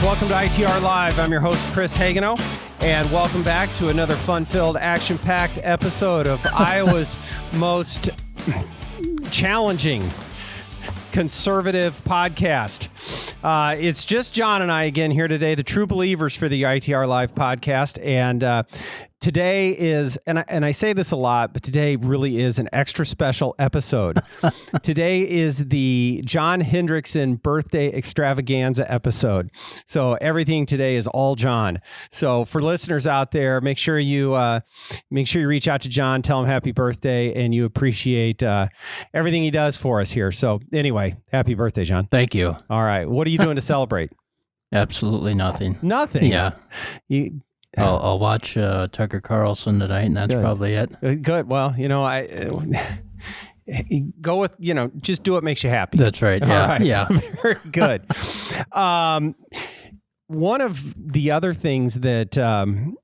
guys, welcome to ITR Live. I'm your host, Chris Hagano, and welcome back to another fun-filled, action-packed episode of Iowa's most challenging conservative podcast. It's just John and I again here today, the true believers for the ITR Live podcast, and today is, and I say this a lot, but today really is an extra special episode. Today is the John Hendrickson birthday extravaganza episode. So everything today is all John. So for listeners out there, make sure you reach out to John, tell him happy birthday, and you appreciate everything he does for us here. So anyway, happy birthday, John. Thank you. All right. What are you doing to celebrate? Absolutely nothing. Nothing? Yeah. I'll watch Tucker Carlson tonight, and that's probably it. Good. Well, I go with, just do what makes you happy. That's right. Yeah. Right. Yeah. Very good. One of the other things that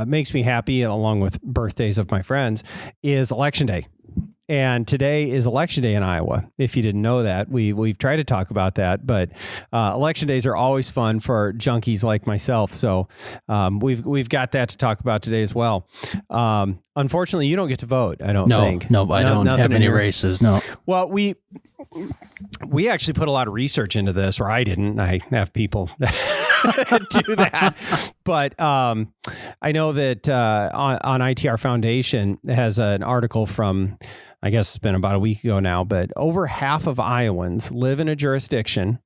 makes me happy, along with birthdays of my friends, is Election Day. And today is Election Day in Iowa. If you didn't know that, we've tried to talk about that, but Election Days are always fun for junkies like myself. So we've got that to talk about today as well. Unfortunately, you don't get to vote, I don't think. No, I don't have any races, no. Well, we actually put a lot of research into this, or I didn't. I have people do that. But I know that on ITR Foundation has an article from, I guess it's been about a week ago now, but over half of Iowans live in a jurisdiction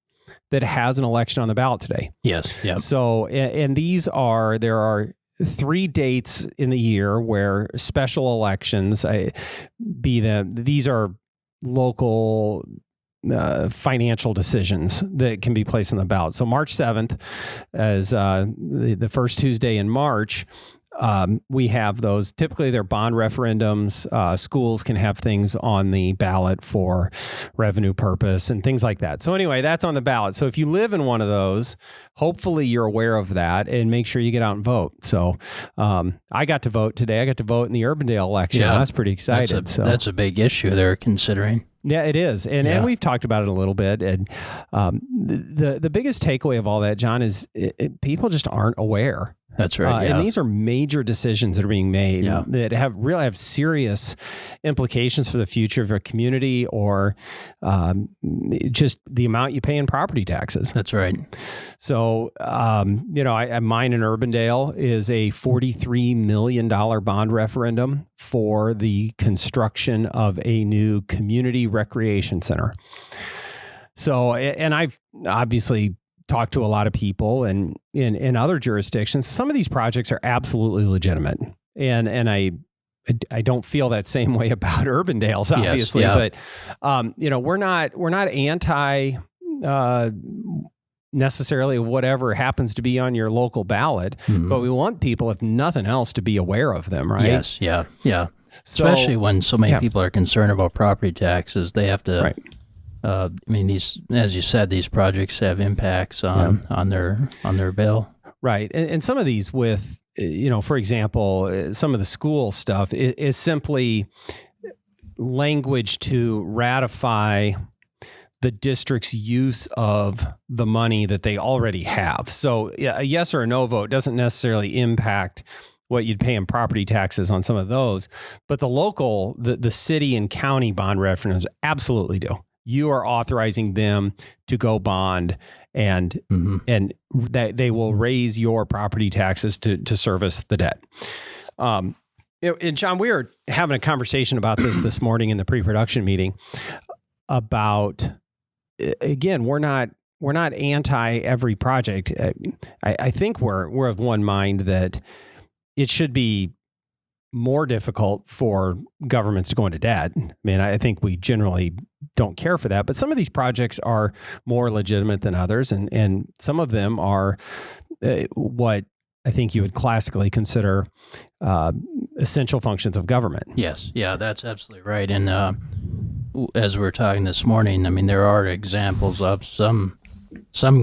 that has an election on the ballot today. Yes. Yeah. So, and there are 3 dates in the year where special elections, these are local financial decisions that can be placed on the ballot. So March 7th, as the first Tuesday in March, we have those. Typically, they're bond referendums. Schools can have things on the ballot for revenue purpose and things like that. So anyway, that's on the ballot. So if you live in one of those, hopefully you're aware of that and make sure you get out and vote. So I got to vote today. I got to vote in the Urbandale election. Yeah, I was pretty excited. That's a big issue they're considering. Yeah, it is. And we've talked about it a little bit. And the biggest takeaway of all that, John, is people just aren't aware. That's right. And these are major decisions that are being made that have serious implications for the future of a community, or just the amount you pay in property taxes. That's right. So, mine in Urbandale is a $43 million bond referendum for the construction of a new community recreation center. So, and I've obviously talked to a lot of people, and in other jurisdictions, some of these projects are absolutely legitimate. And I don't feel that same way about Urbandale's, obviously, but we're not anti necessarily whatever happens to be on your local ballot, but we want people, if nothing else, to be aware of them, right? Yes. Yeah. Yeah. So, especially when so many people are concerned about property taxes, they have to. Right. These, as you said, these projects have impacts on their bill. Right. And some of these with, for example, some of the school stuff is simply language to ratify the district's use of the money that they already have. So a yes or a no vote doesn't necessarily impact what you'd pay in property taxes on some of those. But the local, the city and county bond referendums absolutely do. You are authorizing them to go bond, and that they will raise your property taxes to service the debt. And John, we were having a conversation about this morning in the pre-production meeting about, again, we're not anti every project. I think we're of one mind that it should be more difficult for governments to go into debt. I mean, I think we generally don't care for that, but some of these projects are more legitimate than others. And some of them are what I think you would classically consider essential functions of government. Yes. Yeah, that's absolutely right. And as we were talking this morning, I mean, there are examples of some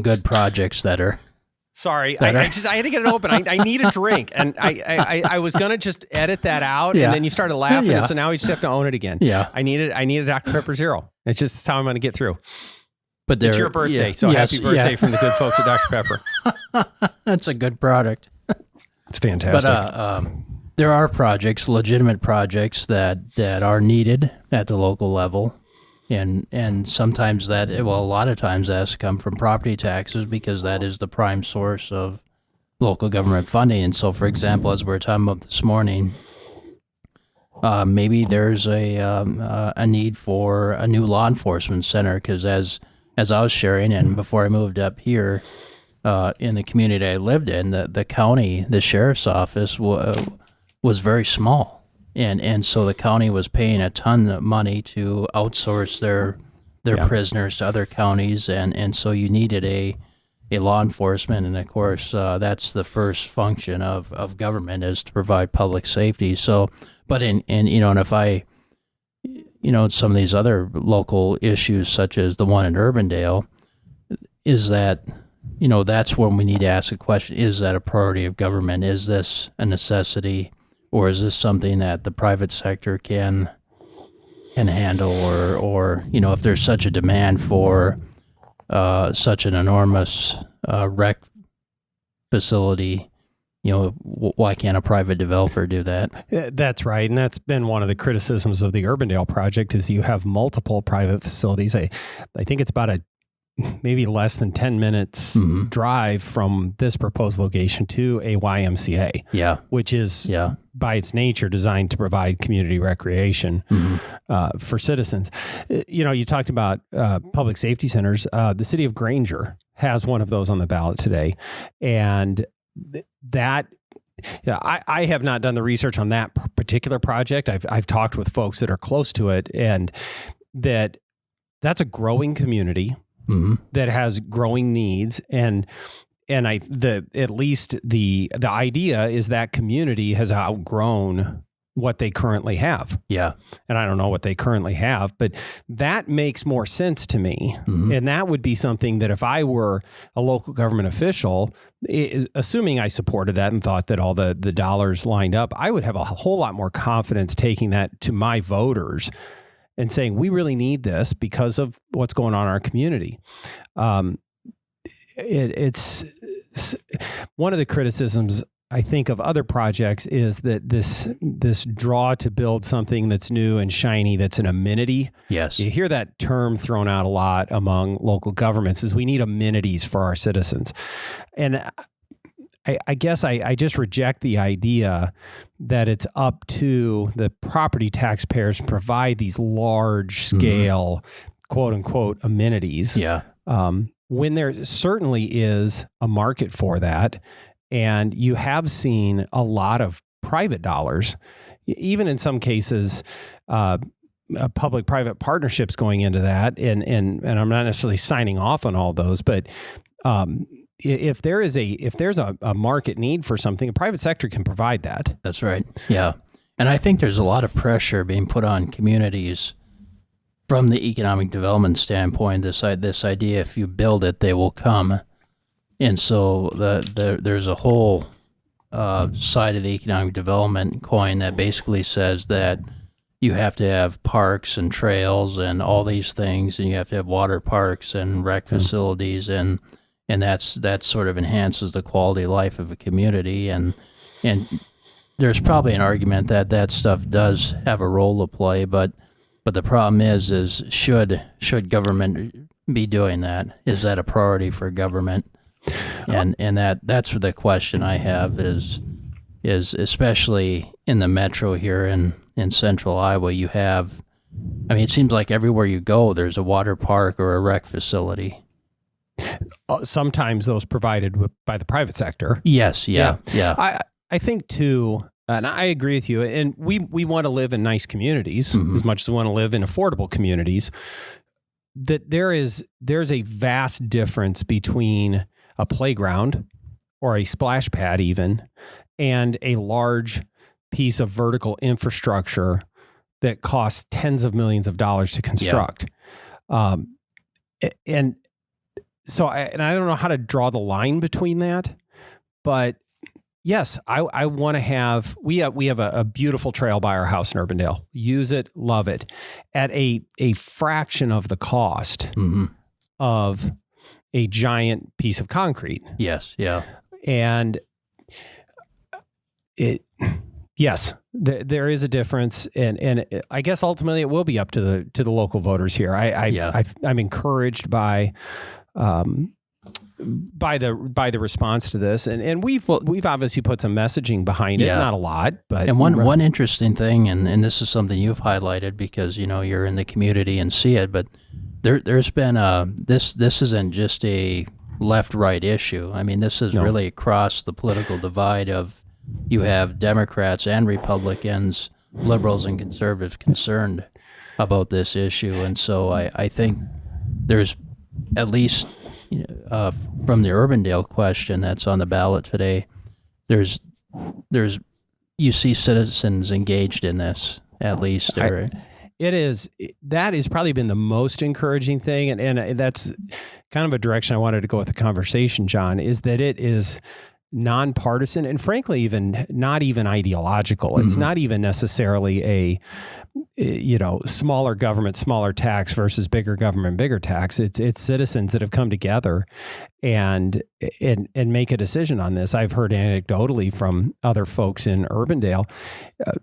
good projects that are. Sorry, I had to get it open. I need a drink, and I was gonna just edit that out, and then you started laughing, and so now we just have to own it again. Yeah, I need a Dr. Pepper Zero. It's just how I'm gonna get through. But it's your birthday, so happy birthday from the good folks at Dr. Pepper. That's a good product. It's fantastic. But there are projects, legitimate projects that are needed at the local level. And sometimes a lot of times that has to come from property taxes because that is the prime source of local government funding. And so, for example, as we were talking about this morning, maybe there's a need for a new law enforcement center because as I was sharing and before I moved up here in the community I lived in, the county, the sheriff's office was very small. And so the county was paying a ton of money to outsource their prisoners to other counties, and so you needed a law enforcement, and of course that's the first function of government is to provide public safety. So, but and if I, some of these other local issues such as the one in Urbandale, is that that's when we need to ask a question: is that a priority of government? Is this a necessity? Or is this something that the private sector can handle, or if there's such a demand for such an enormous rec facility, why can't a private developer do that? That's right, and that's been one of the criticisms of the Urbandale project is you have multiple private facilities. I think it's about maybe less than 10 minutes drive from this proposed location to a YMCA, which is by its nature designed to provide community recreation for citizens. You talked about public safety centers. The city of Granger has one of those on the ballot today. And that, I have not done the research on that particular project. I've talked with folks that are close to it, and that's a growing community that has growing needs, and at least the idea is that community has outgrown what they currently have. Yeah. And I don't know what they currently have, but that makes more sense to me. And that would be something that if I were a local government official, assuming I supported that and thought that all the dollars lined up, I would have a whole lot more confidence taking that to my voters and saying, we really need this because of what's going on in our community. It's one of the criticisms I think of other projects is that this draw to build something that's new and shiny, that's an amenity. Yes. You hear that term thrown out a lot among local governments is we need amenities for our citizens. And I guess I just reject the idea that it's up to the property taxpayers to provide these large scale, quote unquote, amenities. Yeah. When there certainly is a market for that. And you have seen a lot of private dollars, even in some cases, public-private partnerships going into that. And I'm not necessarily signing off on all those, but if there's a market need for something, a private sector can provide that. That's right. Yeah. And I think there's a lot of pressure being put on communities from the economic development standpoint. This idea, if you build it, they will come. And so there's a whole side of the economic development coin that basically says that you have to have parks and trails and all these things, and you have to have water parks and rec facilities, and that sort of enhances the quality of life of a community. And there's probably an argument that stuff does have a role to play, but the problem is should government be doing that? Is that a priority for government? And that's the question I have is especially in the metro here in central Iowa, you have, I mean, it seems like everywhere you go, there's a water park or a rec facility. Sometimes those provided by the private sector. Yes. Yeah. I think too, and I agree with you, and we want to live in nice communities as much as we want to live in affordable communities, that there's a vast difference between a playground or a splash pad even, and a large piece of vertical infrastructure that costs tens of millions of dollars to construct. Yeah. And so I don't know how to draw the line between that, but yes, I want to have, we have a beautiful trail by our house in Urbandale. Use it, love it, at a fraction of the cost of a giant piece of concrete. Yes. Yeah. And there is a difference, and I guess ultimately it will be up to the local voters here. I'm encouraged by the response to this, and we've obviously put some messaging behind it, not a lot, but one interesting thing, and this is something you've highlighted because you're in the community and see it, but there's been this isn't just a left-right issue. I mean, this is really across the political divide of. You have Democrats and Republicans, liberals and conservatives concerned about this issue. And so I think there's at least from the Urbandale question that's on the ballot today, there's you see citizens engaged in this at least. That has probably been the most encouraging thing. And that's kind of a direction I wanted to go with the conversation, John, is that it is nonpartisan and frankly, not even ideological. It's not even necessarily a, smaller government, smaller tax versus bigger government, bigger tax. It's citizens that have come together and make a decision on this. I've heard anecdotally from other folks in Urbandale,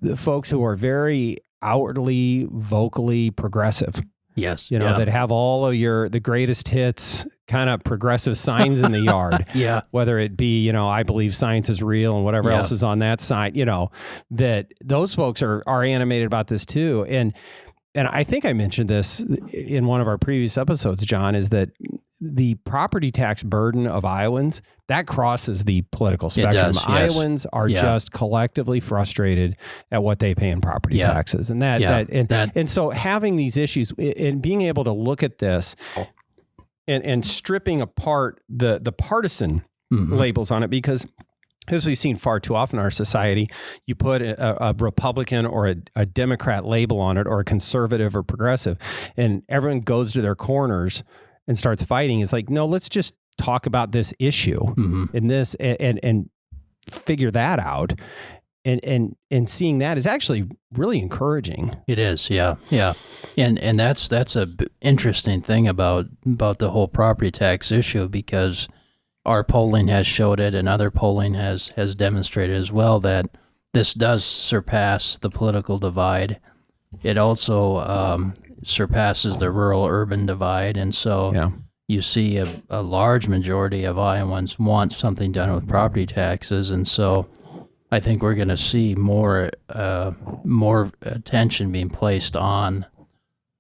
the folks who are very outwardly, vocally progressive. Yes. That have all of the greatest hits kind of progressive signs in the yard. Yeah. Whether it be, I believe science is real and whatever else is on that side, that those folks are animated about this too. And I think I mentioned this in one of our previous episodes, John, is that the property tax burden of Iowans, that crosses the political spectrum. It does, yes. Iowans are just collectively frustrated at what they pay in property taxes. And and so having these issues and being able to look at this and stripping apart the partisan labels on it, because as we've seen far too often in our society, you put a Republican or a Democrat label on it, or a conservative or progressive, and everyone goes to their corners and starts fighting. It's like, no, let's just talk about this issue in this and figure that out. And seeing that is actually really encouraging. It is, yeah. And that's a interesting thing about the whole property tax issue, because our polling has showed it, and other polling has demonstrated as well, that this does surpass the political divide. It also surpasses the rural-urban divide, and so you see a large majority of Iowans want something done with property taxes, and so I think we're going to see more attention being placed on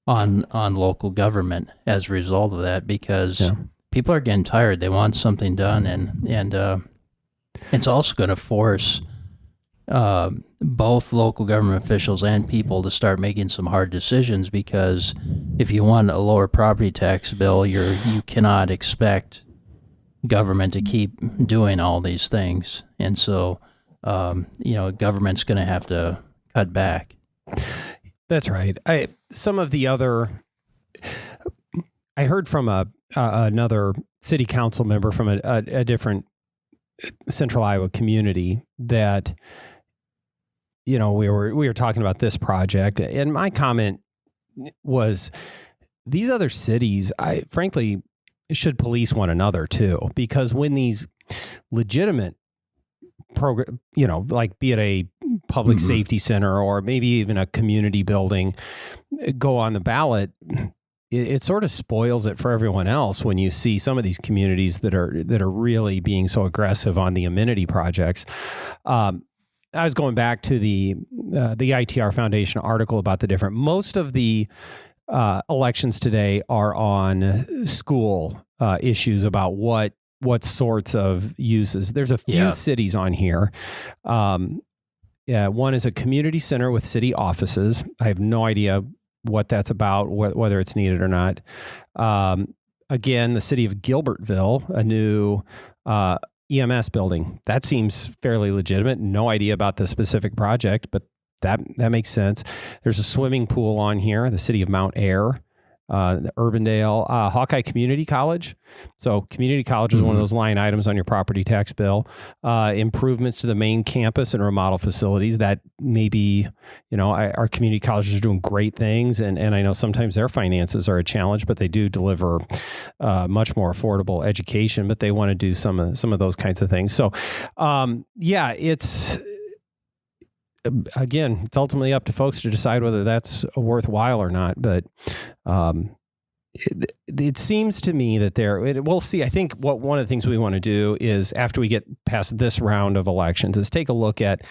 local government as a result of that, because people are getting tired. They want something done, and it's also going to force both local government officials and people to start making some hard decisions, because if you want a lower property tax bill, you cannot expect government to keep doing all these things, and so government's going to have to cut back. That's right. I heard from another city council member from a different central Iowa community that, we were talking about this project, and my comment was, these other cities, frankly, should police one another too, because when these legitimate program, like be it a public safety center or maybe even a community building, go on the ballot, it sort of spoils it for everyone else when you see some of these communities that are really being so aggressive on the amenity projects. I was going back to the ITR Foundation article about the different. Most of the elections today are on school issues about what sorts of uses. There's a few cities on here. One is a community center with city offices. I have no idea what that's about, whether it's needed or not. Again, the city of Gilbertville, a new EMS building. That seems fairly legitimate. No idea about the specific project, but that makes sense. There's a swimming pool on here, the city of Mount Ayr. Urbandale, Hawkeye Community College. So community college is one of those line items on your property tax bill. Improvements to the main campus and remodel facilities that maybe, our community colleges are doing great things. And I know sometimes their finances are a challenge, but they do deliver much more affordable education, but they want to do some of those kinds of things. So, again, it's ultimately up to folks to decide whether that's worthwhile or not. But it seems to me that we'll see. I think one of the things we want to do is, after we get past this round of elections, is take a look at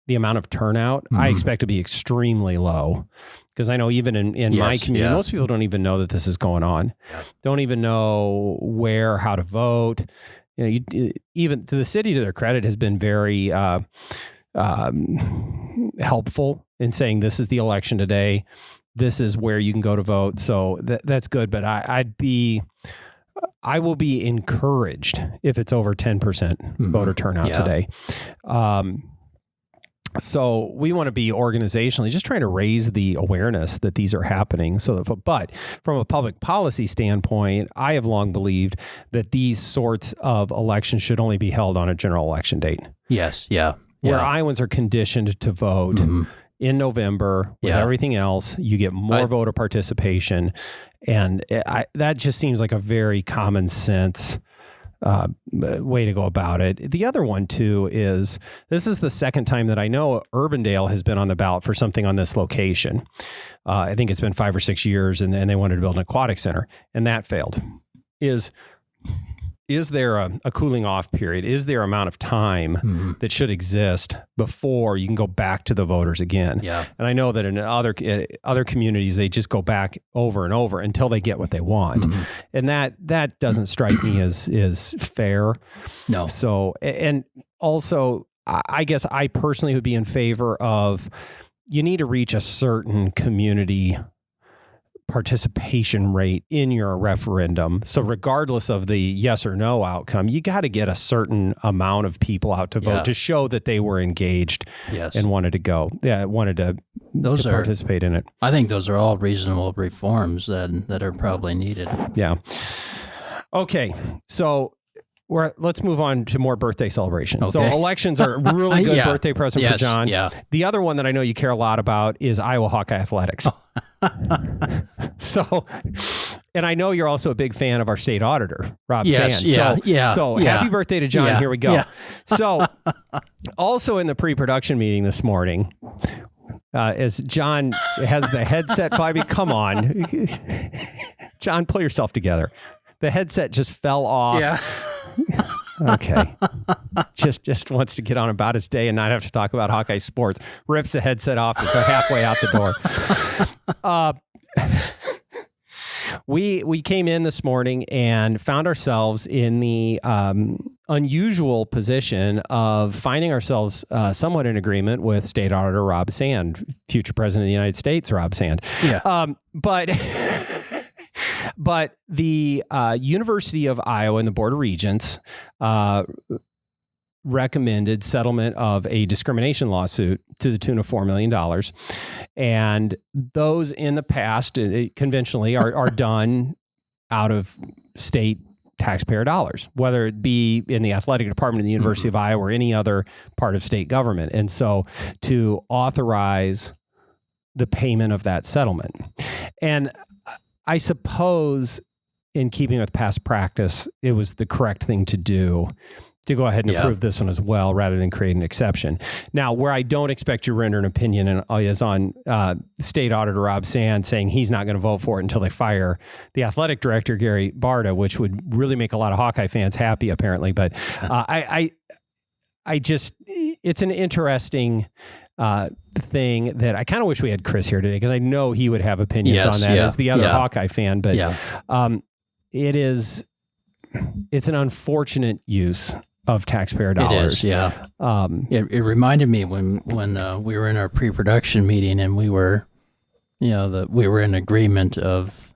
the amount of turnout. I expect to be extremely low, because I know even in my community, most people don't even know that this is going on. Don't even know how to vote. Even to the city, to their credit, has been very helpful in saying, this is the election today. This is where you can go to vote. So that's good. But I will be encouraged if it's over 10% voter turnout today. So we want to be organizationally just trying to raise the awareness that these are happening. But from a public policy standpoint, I have long believed that these sorts of elections should only be held on a general election date. Yes. Yeah. Where Iowans are conditioned to vote in November with everything else, you get more voter participation. And that just seems like a very common sense way to go about it. The other one, too, is this is the second time that I know Urbandale has been on the ballot for something on this location. I think it's been 5 or 6 years, and they wanted to build an aquatic center, and that failed. Is there a cooling off period? Is there amount of time that should exist before you can go back to the voters again? Yeah. And I know that in other communities, they just go back over and over until they get what they want. And that doesn't strike me as fair. No. So, and also, I guess I personally would be in favor of, you need to reach a certain community participation rate in your referendum. So regardless of the yes or no outcome, you got to get a certain amount of people out to vote to show that they were engaged and wanted to go. Wanted to participate in it. I think those are all reasonable reforms that are probably needed. Yeah. Okay. So let's move on to more birthday celebrations. Okay. So elections are a really good birthday present for John. Yeah. The other one that I know you care a lot about is Iowa Hawkeye Athletics. So, and I know you're also a big fan of our state auditor, Rob Sand. So happy birthday to John. Here we go. Yeah. So also in the pre-production meeting this morning, as John has the headset vibing, come on, John, pull yourself together. The headset just fell off. Yeah. Okay. Just wants to get on about his day and not have to talk about Hawkeye sports. Rips the headset off. It's halfway out the door. We came in this morning and found ourselves in the unusual position of finding ourselves somewhat in agreement with State Auditor Rob Sand, future President of the United States, Rob Sand. Yeah. But the University of Iowa and the Board of Regents recommended settlement of a discrimination lawsuit to the tune of $4 million. And those in the past, conventionally, are done out of state taxpayer dollars, whether it be in the athletic department of the University of Iowa or any other part of state government. And so to authorize the payment of that settlement. And I suppose, in keeping with past practice, it was the correct thing to do to go ahead and approve this one as well, rather than create an exception. Now, where I don't expect you to render an opinion is on State Auditor Rob Sand saying he's not going to vote for it until they fire the athletic director, Gary Barta, which would really make a lot of Hawkeye fans happy, apparently. But I just, it's an interesting thing that I kind of wish we had Chris here today, because I know he would have opinions on that as the other Hawkeye fan. But it's an unfortunate use of taxpayer dollars. It is, it reminded me when we were in our pre-production meeting and we were, we were in agreement of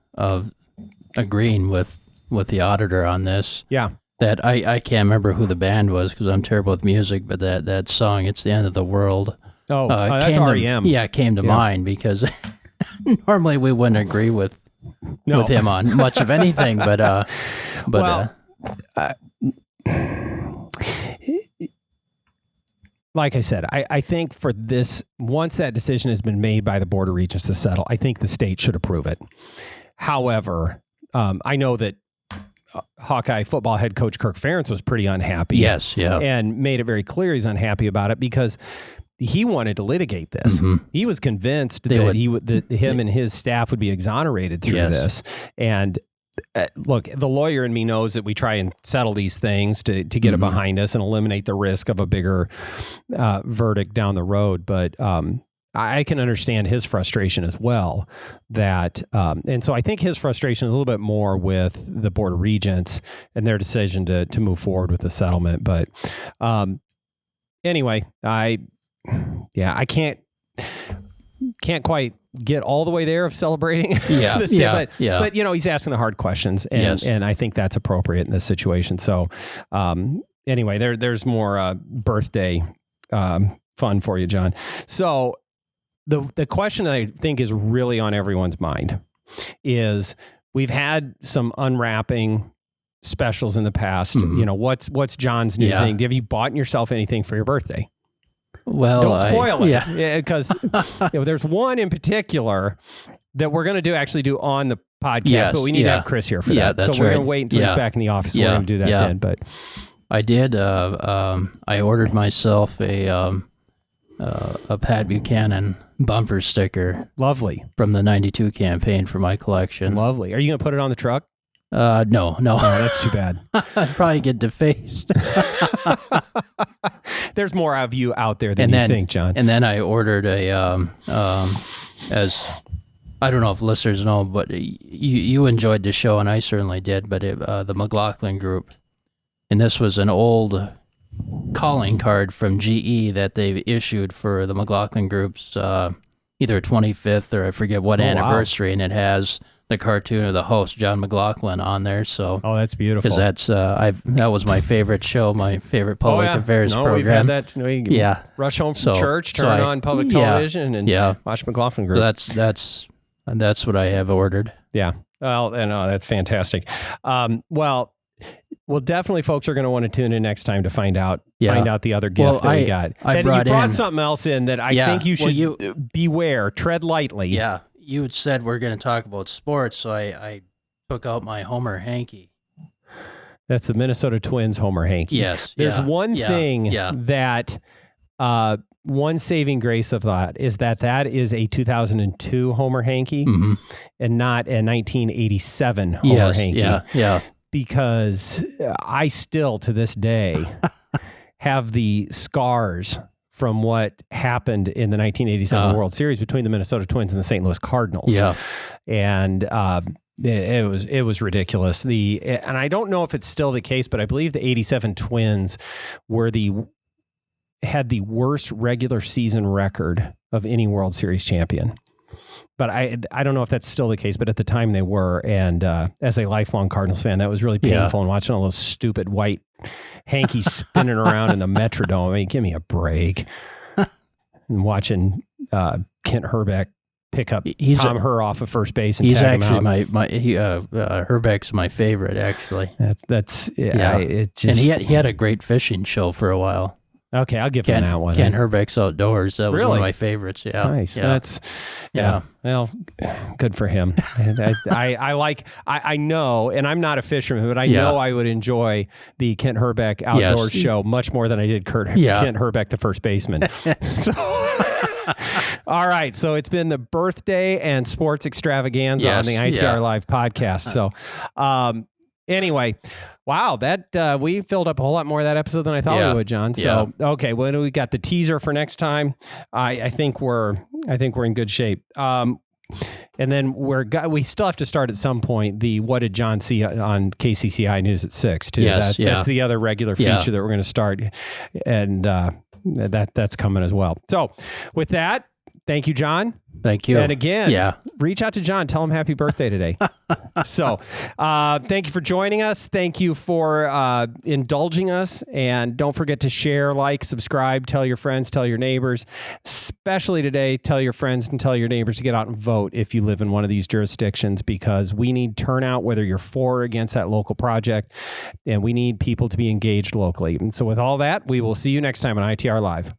agreeing with the auditor on this. Yeah. That I can't remember who the band was because I'm terrible with music, but that song, "It's the End of the World." That's REM. It came to mind because normally we wouldn't agree with with him on much of anything, but like I said, I think for this, once that decision has been made by the Board of Regents to settle, I think the state should approve it. However, I know that Hawkeye football head coach Kirk Ferentz was pretty unhappy. Yes, yeah. And made it very clear he's unhappy about it because he wanted to litigate this. Mm-hmm. He was convinced that him and his staff would be exonerated through this. And look, the lawyer in me knows that we try and settle these things to get it behind us and eliminate the risk of a bigger verdict down the road. But I can understand his frustration as well. And so I think his frustration is a little bit more with the Board of Regents and their decision to move forward with the settlement. But anyway, I can't quite get all the way there of celebrating this day, but he's asking the hard questions, and I think that's appropriate in this situation. So anyway, there's more birthday fun for you, John. So the question I think is really on everyone's mind is we've had some unwrapping specials in the past. What's John's new thing? Have you bought yourself anything for your birthday? Well, don't spoil it, because there's one in particular that we're going to actually do on the podcast, but we need to have Chris here for that. That's so we're going to wait until he's back in the office. We're going to do that then. But I did. I ordered myself a Pat Buchanan bumper sticker. Lovely. From the '92 campaign for my collection. Lovely. Are you going to put it on the truck? No. Oh, that's too bad. I'd probably get defaced. There's more of you out there than you think, John. And then I ordered as I don't know if listeners know, but you enjoyed the show, and I certainly did, but the McLaughlin Group. And this was an old calling card from GE that they've issued for the McLaughlin Group's either 25th or I forget what anniversary, and it has the cartoon of the host, John McLaughlin, on there. So, that's beautiful. Because that was my favorite show, my favorite public affairs program. We've had that. Rush home from church, turn on public television, and watch McLaughlin Group. So that's what I have ordered. Yeah. Well, that's fantastic. Well, definitely folks are going to want to tune in next time to find out the other gift that we got. You brought something else in that I think you should beware, tread lightly. Yeah. You had said we're going to talk about sports, so I took out my Homer hanky. That's the Minnesota Twins Homer hanky. Yes. There's one thing that one saving grace of that is that is a 2002 Homer hanky and not a 1987 Homer hanky. Yeah. Because I still, to this day, have the scars from what happened in the 1987 World Series between the Minnesota Twins and the St. Louis Cardinals. Yeah. And it was ridiculous. And I don't know if it's still the case, but I believe the 87 Twins had the worst regular season record of any World Series champion. But I don't know if that's still the case, but at the time they were. And as a lifelong Cardinals fan, that was really painful. And watching all those stupid white hankies spinning around in the Metrodome. I mean, give me a break. And watching Kent Hrbek pick up Tom Herr off of first base and tag him out. He's actually Hrbek's my favorite, actually. It just, and he had a great fishing show for a while. Okay, I'll give him that one. Kent Hrbek's Outdoors. That was one of my favorites. Yeah. Nice. Yeah. Well, good for him. I know, and I'm not a fisherman, but I know I would enjoy the Kent Hrbek Outdoors show much more than I did Kent Hrbek, the first baseman. So, all right. So it's been the birthday and sports extravaganza on the ITR Live podcast. So, anyway, wow, that we filled up a whole lot more of that episode than I thought we would, John. So, okay, well, we got the teaser for next time. I think we're in good shape. And then we still have to start at some point the what did John see on KCCI News at 6 too. That's the other regular feature that we're going to start, and that's coming as well. So, with that, Thank you, John. Thank you. And again, reach out to John. Tell him happy birthday today. So thank you for joining us. Thank you for indulging us. And don't forget to share, like, subscribe, tell your friends, tell your neighbors. Especially today, tell your friends and tell your neighbors to get out and vote if you live in one of these jurisdictions, because we need turnout, whether you're for or against that local project. And we need people to be engaged locally. And so with all that, we will see you next time on ITR Live.